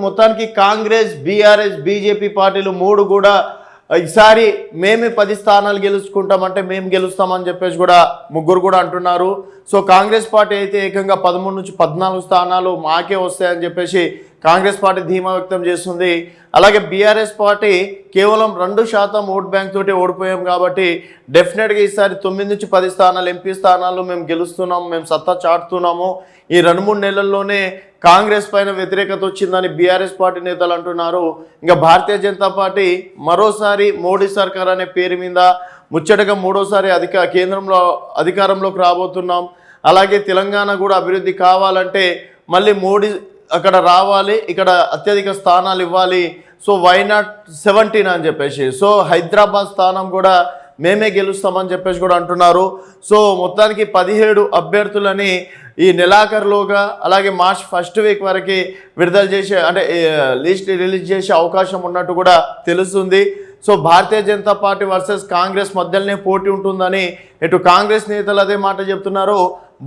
మొత్తానికి Congress, BRS, BJP పార్టీలు మూడు కూడా ఈసారి మేమే 10 స్థానాలు గెలుచుకుంటామంటే మేము గెలుస్తామని చెప్పేసి కూడా ముగ్గురు కూడా అంటున్నారు. సో కాంగ్రెస్ పార్టీ అయితే ఏకంగా 13 నుంచి 14 స్థానాలు మాకే వస్తాయని చెప్పేసి కాంగ్రెస్ పార్టీ ధీమా వ్యక్తం చేస్తుంది. అలాగే బీఆర్ఎస్ పార్టీ కేవలం 2% ఓట్ బ్యాంక్ తోటి ఓడిపోయాం కాబట్టి డెఫినెట్గా ఈసారి 9 నుంచి 10 స్థానాలు ఎంపీ స్థానాలు మేము గెలుస్తున్నాం, మేము సత్తా చాటుతున్నాము. ఈ 2-3 నెలల్లోనే కాంగ్రెస్ పైన వ్యతిరేకత వచ్చిందని బీఆర్ఎస్ పార్టీ నేతలు అంటున్నారు. ఇంకా భారతీయ జనతా పార్టీ మరోసారి మోడీ సర్కార్ అనే పేరు మీద ముచ్చటగా మూడోసారి కేంద్రంలో అధికారంలోకి రాబోతున్నాం. అలాగే తెలంగాణ కూడా అభివృద్ధి కావాలంటే మళ్ళీ మోడీ అక్కడ రావాలి, ఇక్కడ అత్యధిక స్థానాలు ఇవ్వాలి. సో వై నాట్ 17 అని చెప్పేసి, సో హైదరాబాద్ స్థానం కూడా మేమే గెలుస్తామని చెప్పేసి కూడా అంటున్నారు. సో మొత్తానికి 17 అభ్యర్థులని ఈ నెలాఖరులోగా అలాగే మార్చ్ ఫస్ట్ వీక్ వరకు విడుదల చేసే లిస్ట్ రిలీజ్ చేసే అవకాశం ఉన్నట్టు కూడా తెలుస్తుంది. So Bharatiya Janata party versus Congress మధ్యలోనే పోటీ ఉంటుందని ఇటు కాంగ్రెస్ నేతలు అదే మాట చెప్తున్నారు,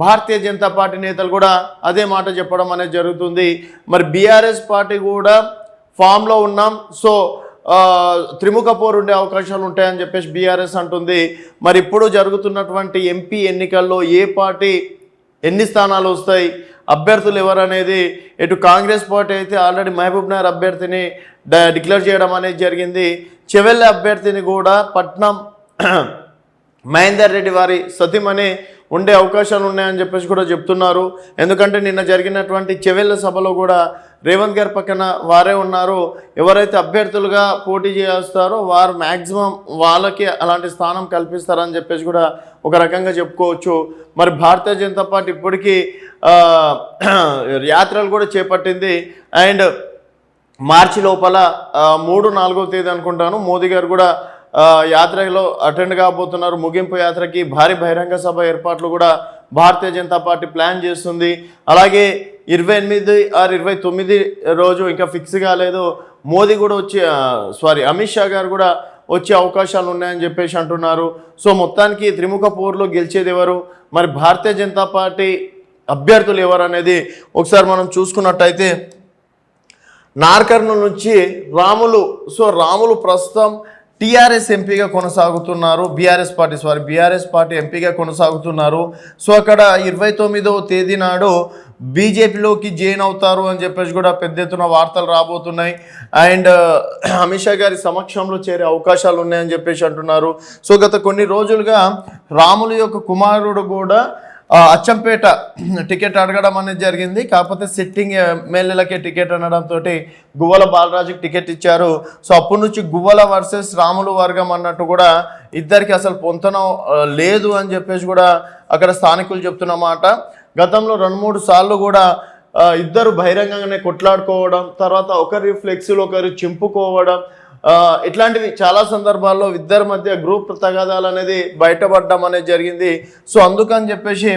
భారతీయ జనతా పార్టీ నేతలు కూడా అదే మాట చెప్పడం అనేది జరుగుతుంది. మరి బీఆర్ఎస్ పార్టీ కూడా ఫామ్లో ఉన్నాం, సో త్రిముఖ పోరు ఉండే అవకాశాలు ఉంటాయని చెప్పేసి బీఆర్ఎస్ అంటుంది. మరి ఇప్పుడు జరుగుతున్నటువంటి ఎంపీ ఎన్నికల్లో ఏ పార్టీ ఎన్ని స్థానాలు వస్తాయి, అభ్యర్థులు ఎవరు అనేది ఇటు కాంగ్రెస్ పార్టీ అయితే ఆల్రెడీ మహబూబ్ నగర్ అభ్యర్థిని డిక్లేర్ చేయడం అనేది జరిగింది. చెవెళ్ళ అభ్యర్థిని కూడా పట్నం మహేందర్ రెడ్డి వారి సతీమణి ఉండే అవకాశాలు ఉన్నాయని చెప్పేసి కూడా చెప్తున్నారు. ఎందుకంటే నిన్న జరిగినటువంటి చెవెళ్ళ సభలో కూడా రేవంత్ గారి పక్కన వారే ఉన్నారు. ఎవరైతే అభ్యర్థులుగా పోటీ చేస్తారో వారు మ్యాక్సిమం వాళ్ళకి అలాంటి స్థానం కల్పిస్తారని చెప్పేసి కూడా ఒక రకంగా చెప్పుకోవచ్చు. మరి భారతీయ జనతా పార్టీ ఇప్పటికీ యాత్రలు కూడా చేపట్టింది. అండ్ మార్చి లోపల 3-4వ తేదీ అనుకుంటాను మోదీ గారు కూడా యాత్రలో అటెండ్ కాబోతున్నారు. ముగింపు యాత్రకి భారీ బహిరంగ సభ ఏర్పాట్లు కూడా భారతీయ జనతా పార్టీ ప్లాన్ చేస్తుంది. అలాగే 28 or 29 రోజు ఇంకా ఫిక్స్ కాలేదు, మోదీ కూడా అమిత్ షా గారు కూడా వచ్చే అవకాశాలు ఉన్నాయని చెప్పేసి అంటున్నారు. సో మొత్తానికి త్రిముఖ పోరులో గెలిచేది ఎవరు, మరి భారతీయ జనతా పార్టీ అభ్యర్థులు ఎవరు అనేది ఒకసారి మనం చూసుకున్నట్టయితే నార్కర్నూలు నుంచి రాములు ప్రస్తుతం టీఆర్ఎస్ ఎంపీగా కొనసాగుతున్నారు. బీఆర్ఎస్ పార్టీ ఎంపీగా కొనసాగుతున్నారు. సో అక్కడ 29వ తేదీ నాడు బీజేపీలోకి జాయిన్ అవుతారు అని చెప్పేసి కూడా పెద్ద ఎత్తున వార్తలు రాబోతున్నాయి. అండ్ అమిత్ షా గారి సమక్షంలో చేరే అవకాశాలు ఉన్నాయని చెప్పేసి అంటున్నారు. సో గత కొన్ని రోజులుగా రాములు యొక్క కుమారుడు కూడా అచ్చంపేట టికెట్ అడగడం అనేది జరిగింది. కాకపోతే సిట్టింగ్ ఎమ్మెల్యేలకే టికెట్ అనడంతో గువ్వల బాలరాజుకి టికెట్ ఇచ్చారు. సో అప్పటి నుంచి గువ్వల వర్సెస్ రాములు వర్గం అన్నట్టు కూడా ఇద్దరికి అసలు పొంతన లేదు అని చెప్పేసి కూడా అక్కడ స్థానికులు చెప్తున్నమాట. గతంలో 2-3 సార్లు కూడా ఇద్దరు బహిరంగంగానే కొట్లాడుకోవడం, తర్వాత ఒకరి ఫ్లెక్సీలు ఒకరు చింపుకోవడం, ఇట్లాంటివి చాలా సందర్భాల్లో ఇద్దరి మధ్య గ్రూప్ తగాదాలు అనేది బయటపడడం అనేది జరిగింది. సో అందుకని చెప్పేసి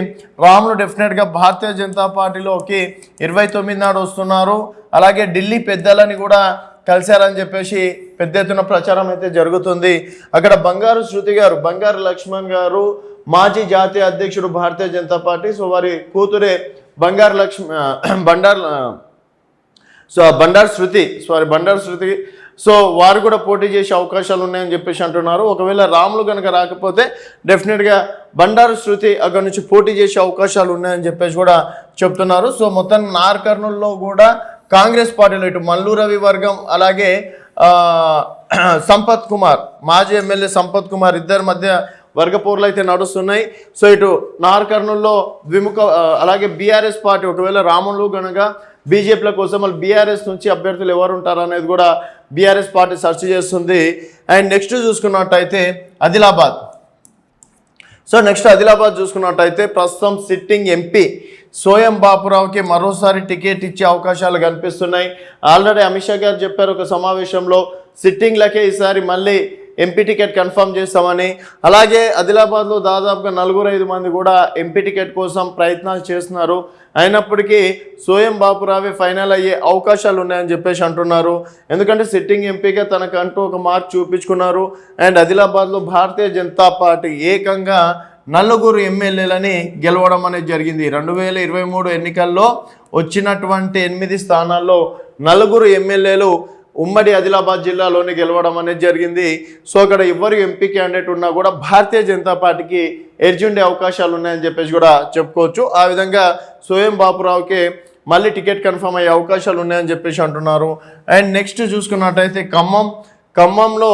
రాములు డెఫినెట్గా భారతీయ జనతా పార్టీలోకి 29 నాడు వస్తున్నారు. అలాగే ఢిల్లీ పెద్దలని కూడా కలిశారని చెప్పేసి పెద్ద ఎత్తున ప్రచారం అయితే జరుగుతుంది. అక్కడ బంగారు లక్ష్మణ్ గారు మాజీ జాతీయ అధ్యక్షుడు భారతీయ జనతా పార్టీ. సో వారి కూతురే బండారు శృతి. సో వారు కూడా పోటీ చేసే అవకాశాలు ఉన్నాయని చెప్పేసి అంటున్నారు. ఒకవేళ రాములు కనుక రాకపోతే డెఫినెట్గా బండారు శృతి అక్కడి నుంచి పోటీ చేసే అవకాశాలు ఉన్నాయని చెప్పేసి కూడా చెప్తున్నారు. సో మొత్తం నార్కర్నూల్లో కూడా కాంగ్రెస్ పార్టీలో ఇటు మల్లు రవి వర్గం అలాగే సంపత్ కుమార్, మాజీ ఎమ్మెల్యే సంపత్ కుమార్ ఇద్దరి మధ్య వర్గపోర్లు అయితే నడుస్తున్నాయి. సో ఇటు నార్కర్నూల్లో అలాగే బీఆర్ఎస్ పార్టీ ఒకవేళ రాములు కనుక బీజేపీల కోసం మళ్ళీ బీఆర్ఎస్ నుంచి అభ్యర్థులు ఎవరు ఉంటారు అనేది కూడా బీఆర్ఎస్ పార్టీ సెర్చ్ చేస్తుంది. అండ్ నెక్స్ట్ చూసుకున్నట్టయితే ఆదిలాబాద్. సో నెక్స్ట్ ఆదిలాబాద్ చూసుకున్నట్టయితే ప్రస్తుతం సిట్టింగ్ ఎంపీ సోయం బాపురావుకి మరోసారి టికెట్ ఇచ్చే అవకాశాలు కనిపిస్తున్నాయి. ఆల్రెడీ అమిత్ షా గారు చెప్పారు ఒక సమావేశంలో, సిట్టింగ్లకే ఈసారి మళ్ళీ ఎంపీ టికెట్ కన్ఫర్మ్ చేస్తామని. అలాగే ఆదిలాబాద్లో దాదాపుగా 4-5 మంది కూడా ఎంపీ టికెట్ కోసం ప్రయత్నాలు చేస్తున్నారు. అయినప్పటికీ సోయం బాపురావే ఫైనల్ అయ్యే అవకాశాలు ఉన్నాయని చెప్పేసి అంటున్నారు. ఎందుకంటే సిట్టింగ్ ఎంపీగా తనకంటూ ఒక మార్క్ చూపించుకున్నారు. అండ్ ఆదిలాబాద్లో భారతీయ జనతా పార్టీ ఏకంగా 4 ఎమ్మెల్యేలని గెలవడం అనేది జరిగింది. 2023 ఎన్నికల్లో వచ్చినటువంటి 8 స్థానాల్లో 4 ఎమ్మెల్యేలు ఉమ్మడి ఆదిలాబాద్ జిల్లాలోనే గెలవడం అనేది జరిగింది. సో అక్కడ ఎవరు ఎంపీ క్యాండిడేట్ ఉన్నా కూడా భారతీయ జనతా పార్టీకి ఎడ్జ్ ఉండే అవకాశాలు ఉన్నాయని చెప్పేసి కూడా చెప్పుకోవచ్చు. ఆ విధంగా సోయం బాపురావుకి మళ్ళీ టికెట్ కన్ఫర్మ్ అయ్యే అవకాశాలు ఉన్నాయని చెప్పేసి అంటున్నారు. అండ్ నెక్స్ట్ చూసుకున్నట్టయితే ఖమ్మంలో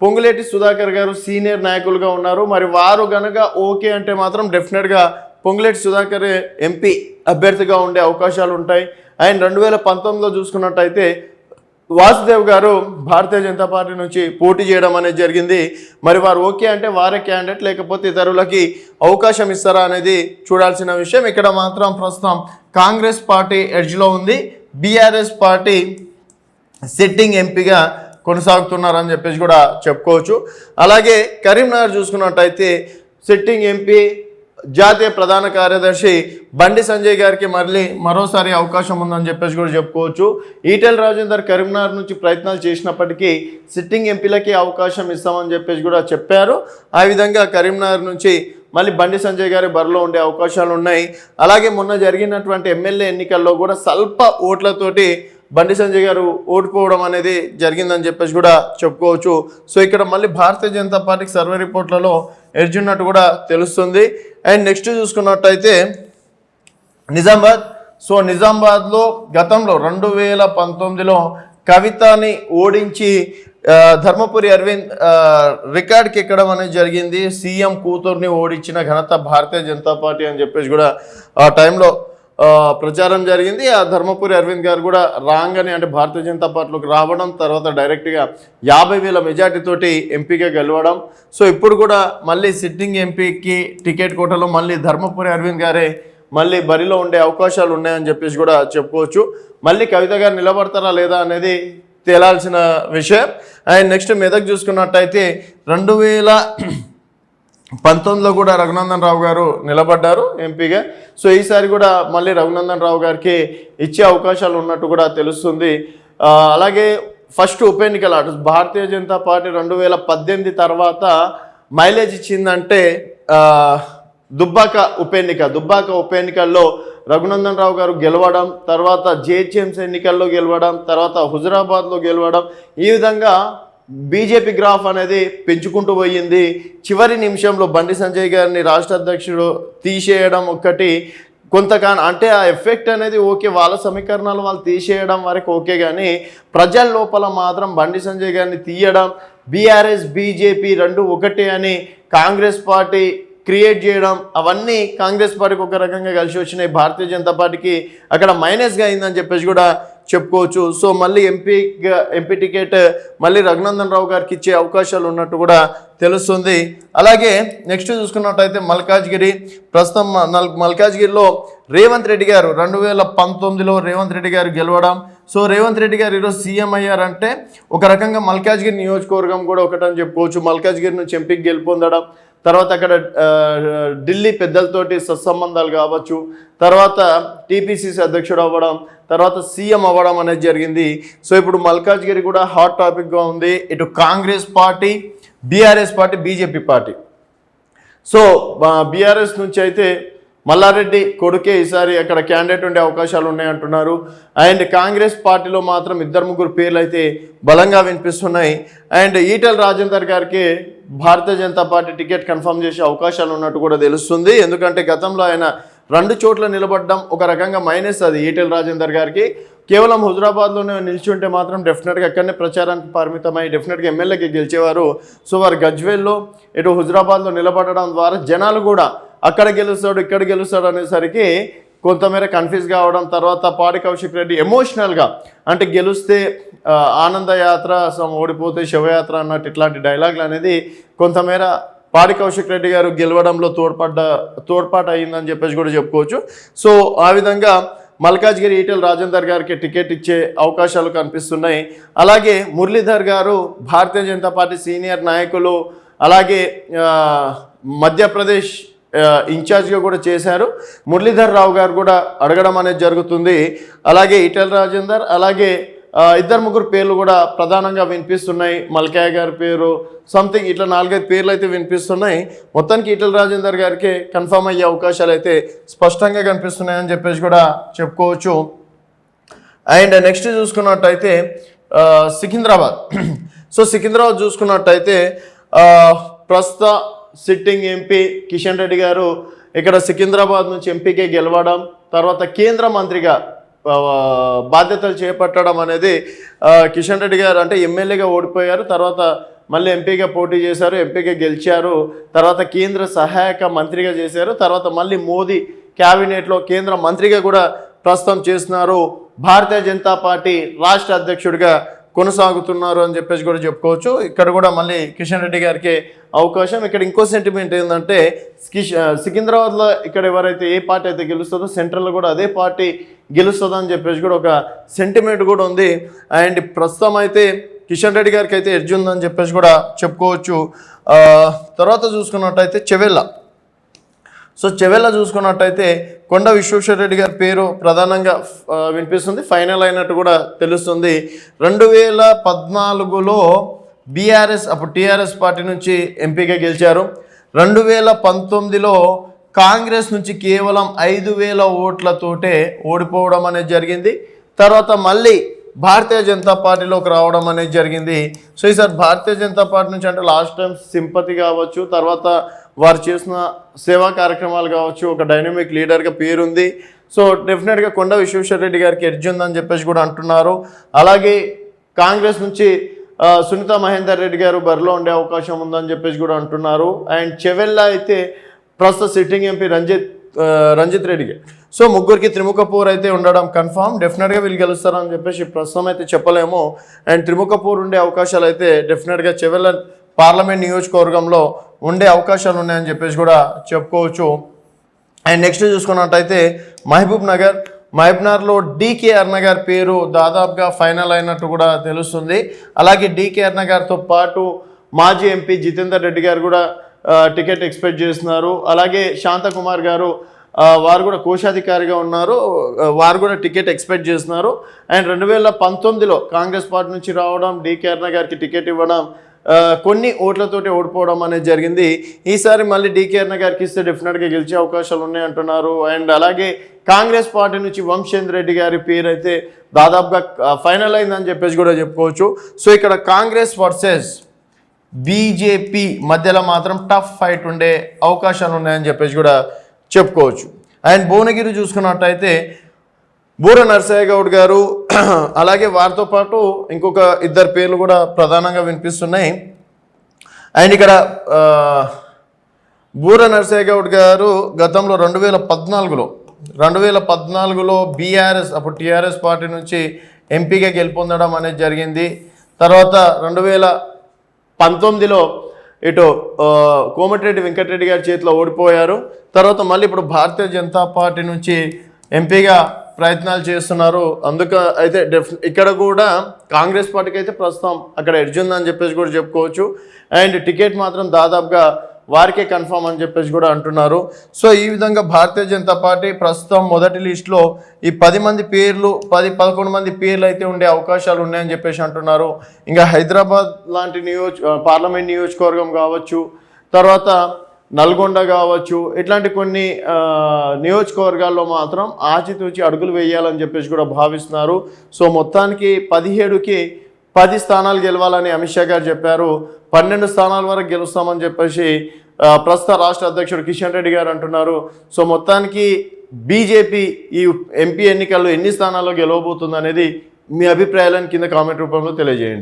పొంగులేటి సుధాకర్ గారు సీనియర్ నాయకులుగా ఉన్నారు. మరి వారు గనక ఓకే అంటే మాత్రం డెఫినెట్గా పొంగులేటి సుధాకర్ ఎంపీ అభ్యర్థిగా ఉండే అవకాశాలు ఉంటాయి. అండ్ 2019లో చూసుకున్నట్టయితే వాసుదేవ్ గారు భారతీయ జనతా పార్టీ నుంచి పోటీ చేయడం అనేది జరిగింది. మరి వారు ఓకే అంటే వారే క్యాండిడేట్, లేకపోతే ఇతరులకి అవకాశం ఇస్తారా అనేది చూడాల్సిన విషయం. ఇక్కడ మాత్రం ప్రస్తుతం కాంగ్రెస్ పార్టీ ఎడ్జ్లో ఉంది. బీఆర్ఎస్ పార్టీ సిట్టింగ్ ఎంపీగా కొనసాగుతున్నారని చెప్పేసి కూడా చెప్పుకోవచ్చు. అలాగే కరీంనగర్ చూసుకున్నట్టయితే సిట్టింగ్ ఎంపీ జాతీయ ప్రధాన కార్యదర్శి బండి సంజయ్ గారికి మరోసారి అవకాశం ఉందని చెప్పేసి కూడా చెప్పుకోవచ్చు. ఈటెల రాజేందర్ కరీంనగర్ నుంచి ప్రయత్నాలు చేసినప్పటికీ సిట్టింగ్ ఎంపీలకి అవకాశం ఇస్తామని చెప్పేసి కూడా చెప్పారు. ఆ విధంగా కరీంనగర్ నుంచి మళ్ళీ బండి సంజయ్ గారి బరిలో ఉండే అవకాశాలు ఉన్నాయి. అలాగే మొన్న జరిగినటువంటి ఎమ్మెల్యే ఎన్నికల్లో కూడా స్వల్ప ఓట్లతోటి బండి సంజయ్ గారు ఓడిపోవడం అనేది జరిగిందని చెప్పేసి కూడా చెప్పుకోవచ్చు. సో ఇక్కడ మళ్ళీ భారతీయ జనతా పార్టీకి సర్వే రిపోర్ట్లలో ఎడ్జ్ ఉన్నట్టు కూడా తెలుస్తుంది. అండ్ నెక్స్ట్ చూసుకున్నట్టయితే నిజామాబాద్లో గతంలో 2019లో కవితని ఓడించి ధర్మపురి అరవింద్ రికార్డ్కి ఎక్కడం అనేది జరిగింది. సీఎం కూతుర్ని ఓడించిన ఘనత భారతీయ జనతా పార్టీ అని చెప్పేసి కూడా ఆ టైంలో ప్రచారం జరిగింది. ఆ ధర్మపురి అరవింద్ గారు కూడా రాగానే అంటే భారతీయ జనతా పార్టీలోకి రావడం, తర్వాత డైరెక్ట్గా 50,000 మెజార్టీతోటి ఎంపీగా గెలవడం. సో ఇప్పుడు కూడా మళ్ళీ సిట్టింగ్ ఎంపీకి టికెట్ కోటలో మళ్ళీ ధర్మపురి అరవింద్ గారే మళ్ళీ బరిలో ఉండే అవకాశాలు ఉన్నాయని చెప్పేసి కూడా చెప్పుకోవచ్చు. మళ్ళీ కవిత గారు నిలబడతారా లేదా అనేది తేలాల్సిన విషయం. అండ్ నెక్స్ట్ మెదక్ చూసుకున్నట్టయితే 2019లో కూడా రఘునందన్ రావు గారు నిలబడ్డారు ఎంపీగా. సో ఈసారి కూడా మళ్ళీ రఘునందన్ రావు గారికి ఇచ్చే అవకాశాలు ఉన్నట్టు కూడా తెలుస్తుంది. అలాగే ఫస్ట్ ఉప ఎన్నికల భారతీయ జనతా పార్టీ 2018 తర్వాత మైలేజ్ ఇచ్చిందంటే దుబ్బాక ఉప ఎన్నికల్లో రఘునందన్ రావు గారు గెలవడం, తర్వాత జిహెచ్ఎంసీ ఎన్నికల్లో గెలవడం, తర్వాత హుజురాబాద్లో గెలవడం, ఈ విధంగా బీజేపీ గ్రాఫ్ అనేది పెంచుకుంటూ పోయింది. చివరి నిమిషంలో బండి సంజయ్ గారిని రాష్ట్ర అధ్యక్షుడు తీసేయడం ఒక్కటి కొంతకాలం అంటే ఆ ఎఫెక్ట్ అనేది ఓకే, వాళ్ళ సమీకరణాలు వాళ్ళు తీసేయడం వరకు ఓకే, కానీ ప్రజల లోపల మాత్రం బండి సంజయ్ గారిని తీయడం, బీఆర్ఎస్ బీజేపీ రెండు ఒకటే అని కాంగ్రెస్ పార్టీ క్రియేట్ చేయడం, అవన్నీ కాంగ్రెస్ పార్టీకి ఒక రకంగా కలిసి వచ్చినాయి. భారతీయ జనతా పార్టీకి అక్కడ మైనస్గా అయిందని చెప్పేసి కూడా చెప్పుకోవచ్చు. సో మళ్ళీ ఎంపీ టికెట్ మళ్ళీ రఘునందన్ రావు గారికి ఇచ్చే అవకాశాలు ఉన్నట్టు కూడా తెలుస్తుంది. అలాగే నెక్స్ట్ చూసుకున్నట్టయితే మల్కాజ్గిరి, ప్రస్తుతం మల్కాజ్గిరిలో రేవంత్ రెడ్డి గారు 2019లో రేవంత్ రెడ్డి గారు గెలవడం. సో రేవంత్ రెడ్డి గారు ఈరోజు సీఎం అయ్యారంటే ఒక రకంగా మల్కాజ్గిరి నియోజకవర్గం కూడా ఒకటని చెప్పుకోవచ్చు. మల్కాజ్గిరి నుంచి ఎంపీకి గెలుపొందడం, తర్వాత అక్కడ ఢిల్లీ పెద్దలతోటి సత్సంబంధాలు కావచ్చు, తర్వాత టీపీసీసీ అధ్యక్షుడు అవ్వడం, తర్వాత సీఎం అవ్వడం అనేది జరిగింది. సో ఇప్పుడు మల్కాజ్గిరి కూడా హాట్ టాపిక్గా ఉంది. ఇటు Congress party, BRS party, BJP party. So BRS నుంచి అయితే మల్లారెడ్డి కొడుకే ఈసారి అక్కడ క్యాండిడేట్ ఉండే అవకాశాలు ఉన్నాయంటున్నారు. అండ్ కాంగ్రెస్ పార్టీలో మాత్రం 2-3 పేర్లు అయితే బలంగా వినిపిస్తున్నాయి. అండ్ ఈటెల రాజేందర్ గారికి Bharatiya Janata party ticket confirm చేసే అవకాశాలు ఉన్నట్టు కూడా తెలుస్తుంది. ఎందుకంటే గతంలో ఆయన 2 చోట్ల నిలబడడం ఒక రకంగా మైనస్ అది ఈటెల రాజేందర్ గారికి. కేవలం హుజురాబాద్లోనే నిలిచుంటే మాత్రం డెఫినెట్గా అక్కడనే ప్రచారానికి పరిమితమై డెఫినెట్గా ఎమ్మెల్యేకి గెలిచేవారు. సో వారు గజ్వేల్లో ఇటు హుజురాబాద్లో నిలబడడం ద్వారా జనాలు కూడా అక్కడ గెలుస్తాడు ఇక్కడ గెలుస్తాడు అనేసరికి కొంతమేర కన్ఫ్యూజ్ కావడం, తర్వాత పాడి కౌశిక్ రెడ్డి ఎమోషనల్గా అంటే గెలిస్తే ఆనందయాత్ర, ఓడిపోతే శవయాత్ర అన్నట్టు ఇట్లాంటి డైలాగులు అనేది కొంతమేర పాడి కౌశిక్ రెడ్డి గారు గెలవడంలో తోడ్పాటు అయ్యిందని చెప్పేసి కూడా చెప్పుకోవచ్చు. సో ఆ విధంగా మల్కాజ్గిరి ఈటెల రాజేందర్ గారికి టికెట్ ఇచ్చే అవకాశాలు కనిపిస్తున్నాయి. అలాగే మురళీధర్ గారు భారతీయ జనతా పార్టీ సీనియర్ నాయకులు, అలాగే మధ్యప్రదేశ్ ఇన్ఛార్జ్గా కూడా చేశారు. మురళీధర్ రావు గారు కూడా అడగడం అనేది జరుగుతుంది. అలాగే ఈటెల రాజేందర్, అలాగే ఇద్దరు ముగ్గురు పేర్లు కూడా ప్రధానంగా వినిపిస్తున్నాయి. మల్కాయ్ గారి పేరు సంథింగ్ ఇట్లా 4-5 పేర్లు అయితే వినిపిస్తున్నాయి. మొత్తానికి ఈటెల రాజేందర్ గారికి కన్ఫర్మ్ అయ్యే అవకాశాలు అయితే స్పష్టంగా కనిపిస్తున్నాయని చెప్పేసి కూడా చెప్పుకోవచ్చు. అండ్ నెక్స్ట్ చూసుకున్నట్టయితే సికింద్రాబాద్. సో సికింద్రాబాద్ చూసుకున్నట్టయితే ప్రస్తుత సిట్టింగ్ ఎంపీ కిషన్ రెడ్డి గారు ఇక్కడ సికింద్రాబాద్ నుంచి ఎంపీకే గెలవడం, తర్వాత కేంద్ర మంత్రిగా బాధ్యతలు చేపట్టడం అనేది కిషన్ రెడ్డి గారు అంటే ఎమ్మెల్యేగా ఓడిపోయారు, తర్వాత మళ్ళీ ఎంపీగా పోటీ చేశారు, ఎంపీగా గెలిచారు, తర్వాత కేంద్ర సహాయక మంత్రిగా చేశారు, తర్వాత మళ్ళీ మోదీ క్యాబినెట్లో కేంద్ర మంత్రిగా కూడా ప్రస్తుతం చేస్తున్నారు. భారతీయ జనతా పార్టీ రాష్ట్ర అధ్యక్షుడిగా కొనసాగుతున్నారు అని చెప్పేసి కూడా చెప్పుకోవచ్చు. ఇక్కడ కూడా మళ్ళీ కిషన్ రెడ్డి గారికి అవకాశం. ఇక్కడ ఇంకో సెంటిమెంట్ ఏంటంటే సికింద్రాబాద్లో ఇక్కడ ఎవరైతే ఏ పార్టీ అయితే గెలుస్తుందో సెంట్రల్లో కూడా అదే పార్టీ గెలుస్తుందని చెప్పేసి కూడా ఒక సెంటిమెంట్ కూడా ఉంది. అండ్ ప్రస్తుతం అయితే కిషన్ రెడ్డి గారికి అయితే ఎడ్జ్ ఉందని చెప్పేసి కూడా చెప్పుకోవచ్చు. తర్వాత చూసుకున్నట్టయితే చెవెళ్ళ. సో చెవెళ్ళ చూసుకున్నట్టయితే కొండ విశ్వేశ్వరరెడ్డి గారి పేరు ప్రధానంగా వినిపిస్తుంది, ఫైనల్ అయినట్టు కూడా తెలుస్తుంది. 2014లో బీఆర్ఎస్ అప్పుడు టీఆర్ఎస్ పార్టీ నుంచి ఎంపీగా గెలిచారు. 2019లో కాంగ్రెస్ నుంచి కేవలం 5,000 ఓట్లతోటే ఓడిపోవడం అనేది జరిగింది. తర్వాత మళ్ళీ భారతీయ జనతా పార్టీలోకి రావడం అనేది జరిగింది. సో ఈసారి భారతీయ జనతా పార్టీ నుంచి అంటే లాస్ట్ టైం సింపతి కావచ్చు, తర్వాత వారు చేసిన సేవా కార్యక్రమాలు కావచ్చు, ఒక డైనమిక్ లీడర్గా పేరుంది. సో డెఫినెట్గా కొండ విశ్వేశ్వరరెడ్డి గారికి ఎడ్జ్ ఉందని చెప్పేసి కూడా అంటున్నారు. అలాగే కాంగ్రెస్ నుంచి సునీత మహేందర్ రెడ్డి గారు బరిలో ఉండే అవకాశం ఉందని చెప్పేసి కూడా అంటున్నారు. అండ్ చెవెళ్ళ అయితే ప్రస్తుత సిట్టింగ్ ఎంపీ రంజిత్ రెడ్డి గారు. సో ముగ్గురికి త్రిముఖ పోర్ అయితే ఉండడం కన్ఫామ్. డెఫినెట్గా వీళ్ళు గెలుస్తారని చెప్పేసి ప్రస్తుతం అయితే చెప్పలేము. అండ్ త్రిముఖ పోర్ ఉండే అవకాశాలు అయితే డెఫినెట్గా చెవెళ్ళ పార్లమెంట్ నియోజకవర్గంలో ఉండే అవకాశాలు ఉన్నాయని చెప్పేసి కూడా చెప్పుకోవచ్చు. అండ్ నెక్స్ట్ చూసుకున్నట్టయితే మహబూబ్నగర్లో డీకే అరుణ గారి పేరు దాదాపుగా ఫైనల్ అయినట్టు కూడా తెలుస్తుంది. అలాగే డీకే అరుణ గారితో పాటు మాజీ ఎంపీ జితేందర్ రెడ్డి గారు కూడా టికెట్ ఎక్స్పెక్ట్ చేస్తున్నారు. అలాగే శాంతకుమార్ గారు వారు కూడా కోశాధికారిగా ఉన్నారు, వారు కూడా టికెట్ ఎక్స్పెక్ట్ చేస్తున్నారు. అండ్ 2019లో కాంగ్రెస్ పార్టీ నుంచి రావడం, డీకే అరుణ గారికి టికెట్ ఇవ్వడం, కొన్ని ఓట్లతోటి ఓడిపోవడం అనేది జరిగింది. ఈసారి మళ్ళీ డీకే అరుణ గారికి ఇస్తే డెఫినెట్గా గెలిచే అవకాశాలు ఉన్నాయంటున్నారు. అండ్ అలాగే కాంగ్రెస్ పార్టీ నుంచి వంశేంద్ర రెడ్డి గారి పేరు అయితే దాదాపుగా ఫైనల్ అయిందని చెప్పేసి కూడా చెప్పుకోవచ్చు. సో ఇక్కడ కాంగ్రెస్ వర్సెస్ బీజేపీ మధ్యలో మాత్రం టఫ్ ఫైట్ ఉండే అవకాశాలు ఉన్నాయని చెప్పేసి కూడా చెప్పుకోవచ్చు. అండ్ భువనగిరి చూసుకున్నట్టయితే బూర నరసయ్య గౌడ్ గారు, అలాగే వారితో పాటు ఇంకొక ఇద్దరు పేర్లు కూడా ప్రధానంగా వినిపిస్తున్నాయి. అండ్ ఇక్కడ బూర నరసయ్య గౌడ్ గారు గతంలో 2014లో బీఆర్ఎస్ అప్పుడు టీఆర్ఎస్ పార్టీ నుంచి ఎంపీగా గెలుపొందడం అనేది జరిగింది. తర్వాత 2019లో ఇటు కోమటిరెడ్డి వెంకటరెడ్డి గారి చేతిలో ఓడిపోయారు. తర్వాత మళ్ళీ ఇప్పుడు భారతీయ జనతా పార్టీ నుంచి ఎంపీగా ప్రయత్నాలు చేస్తున్నారు. అయితే ఇక్కడ కూడా కాంగ్రెస్ పార్టీకి అయితే ప్రస్తుతం అక్కడ ఎడ్జ్ ఉందని చెప్పేసి కూడా చెప్పుకోవచ్చు. అండ్ టికెట్ మాత్రం దాదాపుగా వారికే కన్ఫర్మ్ అని చెప్పేసి కూడా అంటున్నారు. సో ఈ విధంగా భారతీయ జనతా పార్టీ ప్రస్తుతం మొదటి లిస్టులో ఈ 11 మంది పేర్లు అయితే ఉండే అవకాశాలు ఉన్నాయని చెప్పేసి అంటున్నారు. ఇంకా హైదరాబాద్ లాంటి పార్లమెంట్ నియోజకవర్గం కావచ్చు, తర్వాత నల్గొండ కావచ్చు, ఇట్లాంటి కొన్ని నియోజకవర్గాల్లో మాత్రం ఆచితూచి అడుగులు వేయాలని చెప్పేసి కూడా భావిస్తున్నారు. సో మొత్తానికి 17కి 10 స్థానాలు గెలవాలని అమిత్ షా గారు చెప్పారు. 12 స్థానాల వరకు గెలుస్తామని చెప్పేసి ప్రస్తుత రాష్ట్ర అధ్యక్షుడు కిషన్ రెడ్డి గారు అంటున్నారు. సో మొత్తానికి బీజేపీ ఈ ఎంపీ ఎన్నికల్లో ఎన్ని స్థానాల్లో గెలవబోతుంది అనేది మీ అభిప్రాయాలను కింద కామెంట్ రూపంలో తెలియజేయండి.